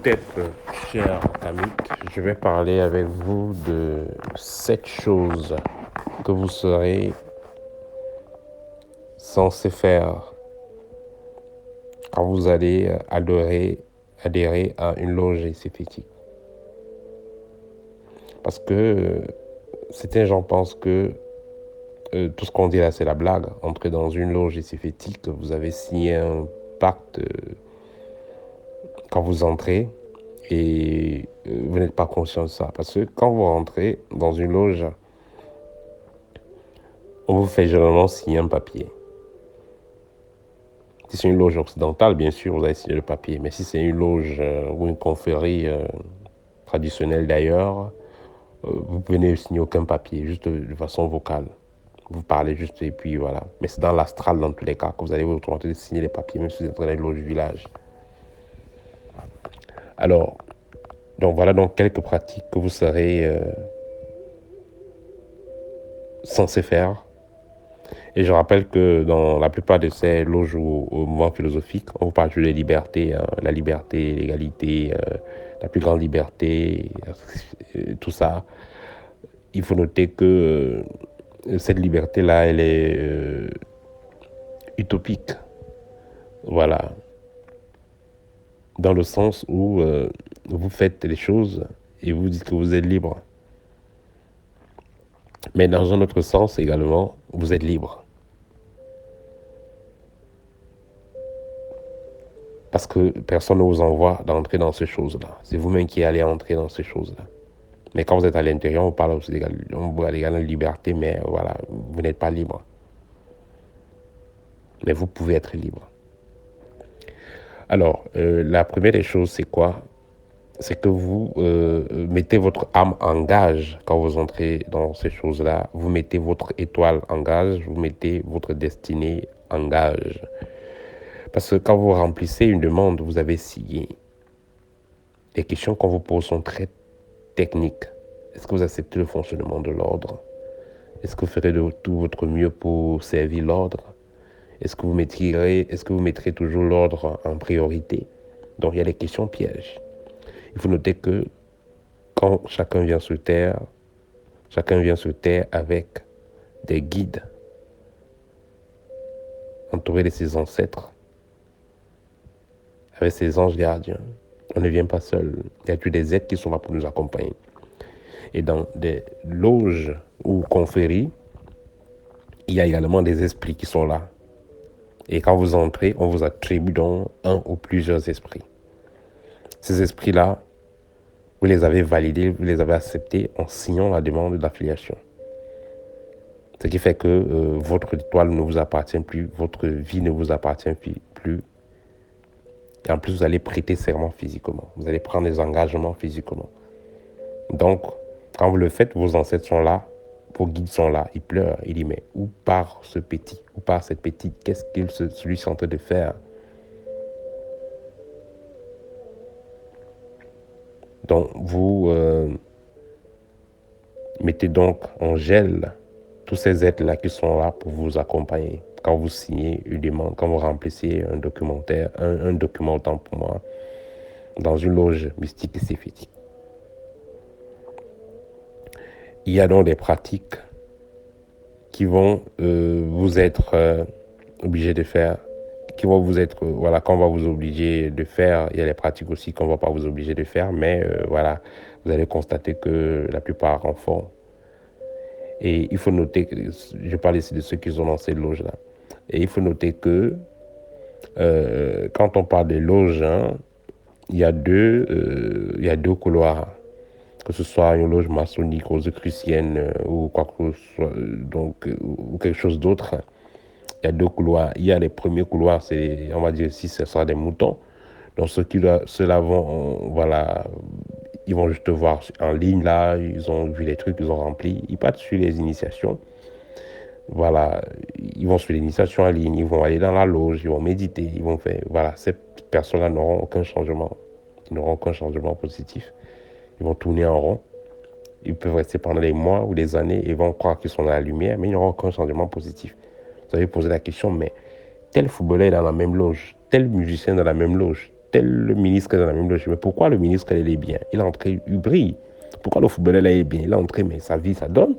Peut-être, cher ami, je vais parler avec vous de 7 choses que vous serez censé faire quand vous allez adhérer à une loge spécifique. Parce que certains gens pensent que tout ce qu'on dit là, c'est la blague. Entrer dans une loge spécifique, vous avez signé un pacte quand vous entrez et vous n'êtes pas conscient de ça. Parce que quand vous rentrez dans une loge, on vous fait généralement signer un papier. Si c'est une loge occidentale, bien sûr, vous allez signer le papier. Mais si c'est une loge ou une confrérie traditionnelle d'ailleurs, vous pouvez ne signer aucun papier, juste de façon vocale. Vous parlez juste et puis voilà. Mais c'est dans l'astral dans tous les cas que vous allez vous retrouver de signer les papiers, même si vous êtes dans une loge du village. Alors, donc voilà donc quelques pratiques que vous serez censé faire. Et je rappelle que dans la plupart de ces loges ou mouvements philosophiques, on vous parle toujours des libertés, la liberté, l'égalité, la plus grande liberté, tout ça. Il faut noter que cette liberté-là, elle est utopique. Voilà. Dans le sens où vous faites les choses et vous dites que vous êtes libre. Mais dans un autre sens également, vous êtes libre. Parce que personne ne vous envoie d'entrer dans ces choses-là. C'est vous-même qui allez entrer dans ces choses-là. Mais quand vous êtes à l'intérieur, on parle aussi de liberté, mais voilà, vous n'êtes pas libre. Mais vous pouvez être libre. Alors, la première des choses, c'est quoi? C'est que vous mettez votre âme en gage quand vous entrez dans ces choses-là. Vous mettez votre étoile en gage, vous mettez votre destinée en gage. Parce que quand vous remplissez une demande, vous avez signé. Les questions qu'on vous pose sont très techniques. Est-ce que vous acceptez le fonctionnement de l'ordre? Est-ce que vous ferez de tout votre mieux pour servir l'ordre? Est-ce que vous mettrez toujours l'ordre en priorité? Donc il y a des questions pièges. Il faut noter que quand chacun vient sur Terre avec des guides, entouré de ses ancêtres, avec ses anges gardiens. On ne vient pas seul. Il y a toujours des êtres qui sont là pour nous accompagner. Et dans des loges ou confréries, il y a également des esprits qui sont là. Et quand vous entrez, on vous attribue donc un ou plusieurs esprits. Ces esprits-là, vous les avez validés, vous les avez acceptés en signant la demande d'affiliation. Ce qui fait que votre étoile ne vous appartient plus, votre vie ne vous appartient plus. Et en plus, vous allez prêter serment physiquement. Vous allez prendre des engagements physiquement. Donc, quand vous le faites, vos ancêtres sont là, vos guides sont là, ils pleurent, ils disent, mais où part ce petit, où part cette petite, qu'est-ce qu'il lui est en train de faire? Donc, vous mettez donc en gel tous ces êtres-là qui sont là pour vous accompagner. Quand vous signez une demande, quand vous remplissez un document autant pour moi, dans une loge mystique et spécifique. Il y a donc des pratiques qui vont vous être obligés de faire, qui vont vous être, qu'on va vous obliger de faire. Il y a des pratiques aussi qu'on ne va pas vous obliger de faire, mais voilà, vous allez constater que la plupart en font. Et il faut noter que, je parle ici de ceux qui sont dans ces loges-là, et il faut noter que quand on parle des loges, il y a deux couloirs. Que ce soit une loge maçonnique, rosicrucienne ou quoi que ce soit, ou quelque chose d'autre. Il y a deux couloirs. Il y a les premiers couloirs, on va dire si ce sera des moutons. Donc ceux-là vont, ils vont juste voir en ligne là, ils ont vu les trucs, ils ont rempli. Ils partent sur les initiations. Voilà, ils vont sur l'initiation en ligne, ils vont aller dans la loge, ils vont méditer, ils vont faire. Voilà, ces personnes-là n'auront aucun changement. Ils n'auront aucun changement positif. Ils vont tourner en rond. Ils peuvent rester pendant des mois ou des années et vont croire qu'ils sont dans la lumière, mais ils n'auront aucun changement positif. Vous avez posé la question, mais tel footballeur est dans la même loge, tel musicien est dans la même loge, tel ministre est dans la même loge. Mais pourquoi le ministre, il est bien? Il est entré, il brille. Pourquoi le footballeur, là, il est bien? Il est entré, mais sa vie, ça donne.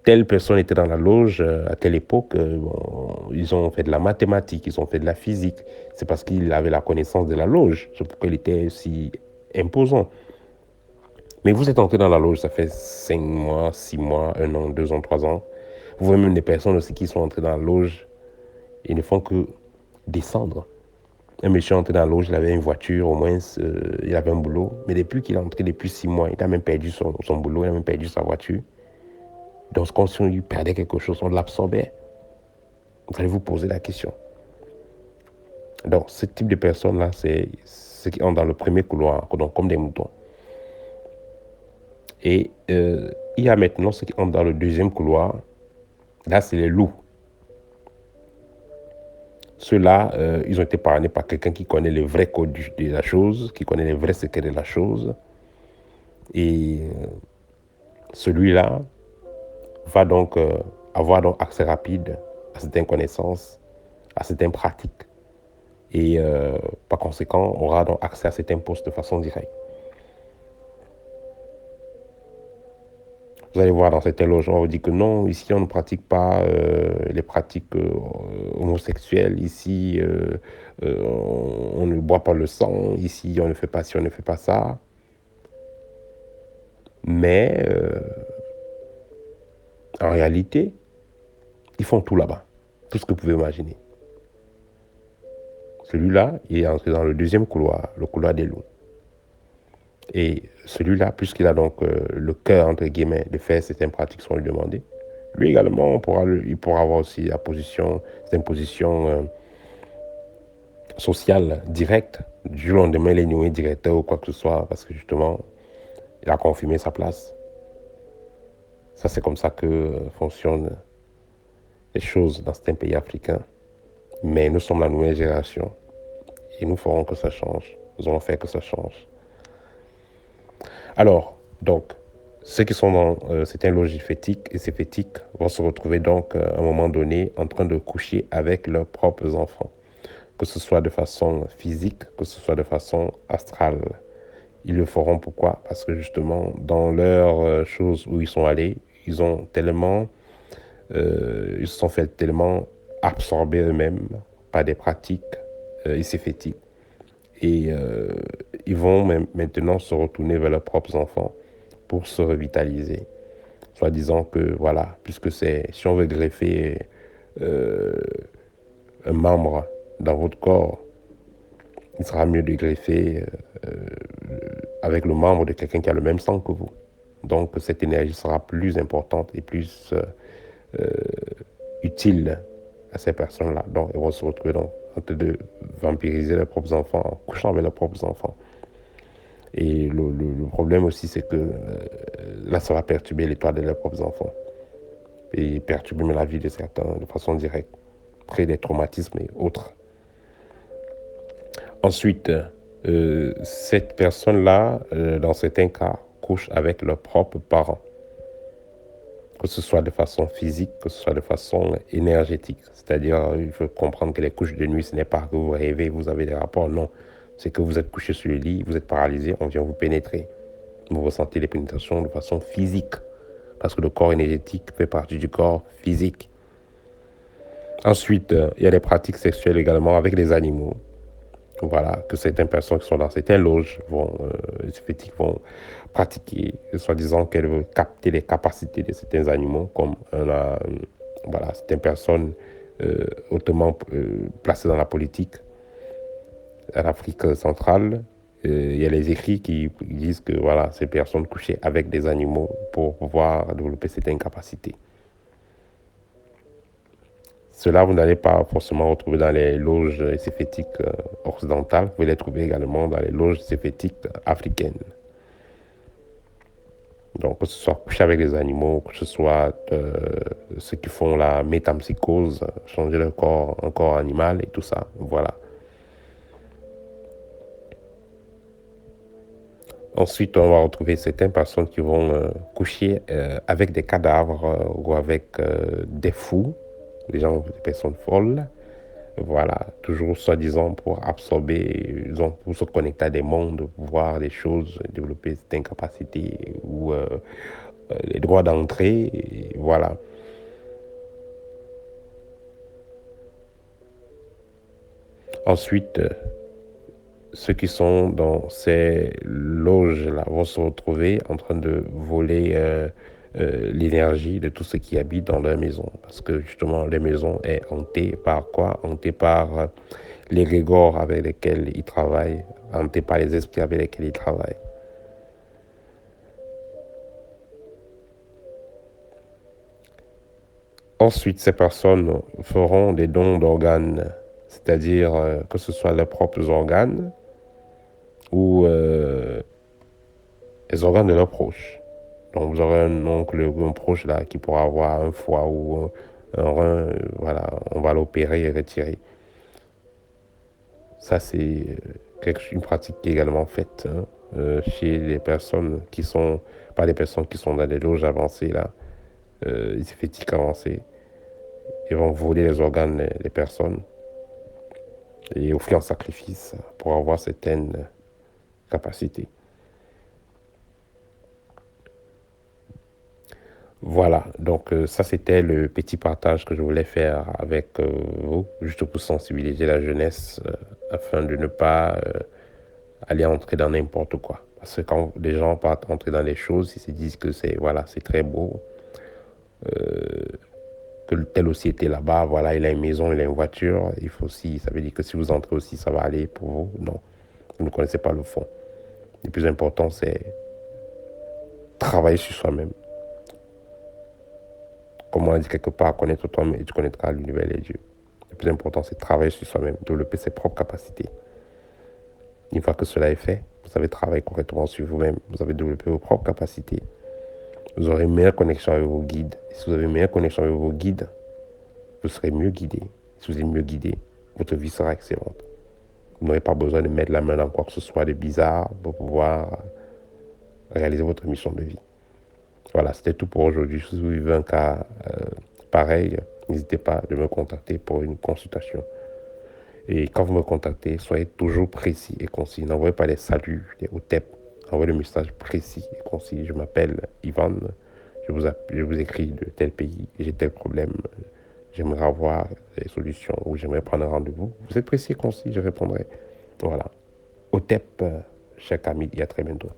Telle personne était dans la loge à telle époque, bon, ils ont fait de la mathématique, ils ont fait de la physique. C'est parce qu'il avait la connaissance de la loge. C'est pourquoi il était si imposant. Mais vous êtes entré dans la loge, ça fait 5 mois, 6 mois, 1 an, 2 ans, 3 ans. Vous voyez même des personnes aussi qui sont entrées dans la loge et ne font que descendre. Un monsieur est entré dans la loge, il avait une voiture, au moins il avait un boulot. Mais depuis qu'il est entré, depuis 6 mois, il a même perdu son boulot, il a même perdu sa voiture. Donc, quand il perdait quelque chose, on l'absorbait. Vous allez vous poser la question. Donc, ce type de personnes-là, c'est ceux qui entrent dans le premier couloir, donc comme des moutons. Et il y a maintenant ceux qui entrent dans le deuxième couloir. Là, c'est les loups. Ceux-là, ils ont été parrainés par quelqu'un qui connaît les vrais codes de la chose, qui connaît les vrais secrets de la chose. Et celui-là va donc avoir donc accès rapide à certaines connaissances, à certaines pratiques. Et par conséquent, aura donc accès à certains postes de façon directe. Vous allez voir dans certains logements, on vous dit que non, ici on ne pratique pas les pratiques homosexuelles, ici on ne boit pas le sang, ici on ne fait pas ci, on ne fait pas ça. Mais en réalité, ils font tout là-bas, tout ce que vous pouvez imaginer. Celui-là, il est entré dans le deuxième couloir, le couloir des loups. Et celui-là, puisqu'il a donc le cœur, entre guillemets, de faire certaines pratiques qui sont lui demandées, lui également, il pourra avoir aussi la position, c'est une position sociale directe. Du jour au lendemain, il est nommé directeur ou quoi que ce soit, parce que justement, il a confirmé sa place. Ça, c'est comme ça que fonctionnent les choses dans certains pays africains. Mais nous sommes la nouvelle génération et nous ferons que ça change. Nous allons faire que ça change. Alors, donc, ceux qui sont dans certains loges fétiques et ces fétiques vont se retrouver donc à un moment donné en train de coucher avec leurs propres enfants, que ce soit de façon physique, que ce soit de façon astrale. Ils le feront pourquoi? Parce que justement, dans leurs choses où ils sont allés, ils se sont fait tellement absorber eux-mêmes par des pratiques fétiques. Et ils vont maintenant se retourner vers leurs propres enfants pour se revitaliser. Soit disant que, voilà, puisque si on veut greffer un membre dans votre corps, il sera mieux de greffer avec le membre de quelqu'un qui a le même sang que vous. Donc, cette énergie sera plus importante et plus utile à ces personnes-là. Donc, ils vont se retrouver en train de vampiriser leurs propres enfants, en couchant avec leurs propres enfants. Et le problème aussi, c'est que là, ça va perturber l'étoile de leurs propres enfants. Et perturber la vie de certains de façon directe, créer des traumatismes et autres. Ensuite, cette personne-là, dans certains cas, couche avec leurs propres parents. Que ce soit de façon physique, que ce soit de façon énergétique. C'est-à-dire, il faut comprendre que les couches de nuit, ce n'est pas que vous rêvez, vous avez des rapports, non. C'est que vous êtes couché sur le lit, vous êtes paralysé, on vient vous pénétrer. Vous ressentez les pénétrations de façon physique. Parce que le corps énergétique fait partie du corps physique. Ensuite, il y a des pratiques sexuelles également avec les animaux. Voilà, que certaines personnes qui sont dans certaines loges vont pratiquer, soi-disant qu'elles veulent capter les capacités de certains animaux, comme voilà, certaines personnes hautement placées dans la politique en Afrique centrale. Il y a les écrits qui disent que voilà, ces personnes couchaient avec des animaux pour pouvoir développer certaines capacités. Cela, vous n'allez pas forcément retrouver dans les loges séphétiques occidentales. Vous pouvez les trouver également dans les loges séphétiques africaines. Donc, que ce soit coucher avec les animaux, que ce soit ceux qui font la métampsychose, changer leur corps en corps animal et tout ça. Voilà. Ensuite, on va retrouver certaines personnes qui vont coucher avec des cadavres ou avec des fous, des personnes folles, Voilà, toujours soi-disant pour absorber, disons, pour se connecter à des mondes, voir des choses, développer certaines capacités ou les droits d'entrée, et voilà. Ensuite, ceux qui sont dans ces loges-là vont se retrouver en train de voler l'énergie de tout ce qui habite dans leur maison. Parce que justement, les maisons est hantée par quoi? Hantée par les régors avec lesquels ils travaillent, hantée par les esprits avec lesquels ils travaillent. Ensuite, ces personnes feront des dons d'organes, c'est-à-dire que ce soit leurs propres organes ou les organes de leurs proches. Donc, vous aurez un oncle ou un proche là qui pourra avoir un foie ou un rein, voilà, on va l'opérer et retirer. Ça, c'est une pratique qui est également faite chez les personnes qui sont, pas les personnes qui sont dans des loges avancées là, les esthétiques avancées. Ils vont voler les organes des personnes et offrir en sacrifice pour avoir certaines capacités. Voilà, donc ça c'était le petit partage que je voulais faire avec vous, juste pour sensibiliser la jeunesse afin de ne pas aller entrer dans n'importe quoi. Parce que quand les gens partent entrer dans les choses, ils se disent que c'est voilà, c'est très beau, que tel aussi était là-bas, voilà, il a une maison, il a une voiture, il faut aussi, ça veut dire que si vous entrez aussi, ça va aller pour vous. Non, vous ne connaissez pas le fond. Le plus important, c'est travailler sur soi-même. Comme on a dit quelque part, connaître toi-même et tu connaîtras l'univers et Dieu. Le plus important, c'est de travailler sur soi-même, développer ses propres capacités. Une fois que cela est fait, vous avez travaillé correctement sur vous-même, vous avez développé vos propres capacités. Vous aurez une meilleure connexion avec vos guides. Et si vous avez une meilleure connexion avec vos guides, vous serez mieux guidé. Si vous êtes mieux guidé, votre vie sera excellente. Vous n'aurez pas besoin de mettre la main dans quoi que ce soit de bizarre pour pouvoir réaliser votre mission de vie. Voilà, c'était tout pour aujourd'hui. Si vous vivez un cas pareil, n'hésitez pas de me contacter pour une consultation. Et quand vous me contactez, soyez toujours précis et concis. N'envoyez pas les saluts, les OTEP. Envoyez le message précis et concis. Je m'appelle Ivan. Je vous écris de tel pays. J'ai tel problème. J'aimerais avoir des solutions ou j'aimerais prendre un rendez-vous. Vous êtes précis et concis, je répondrai. Voilà. OTEP, cher Camille, et à très bientôt.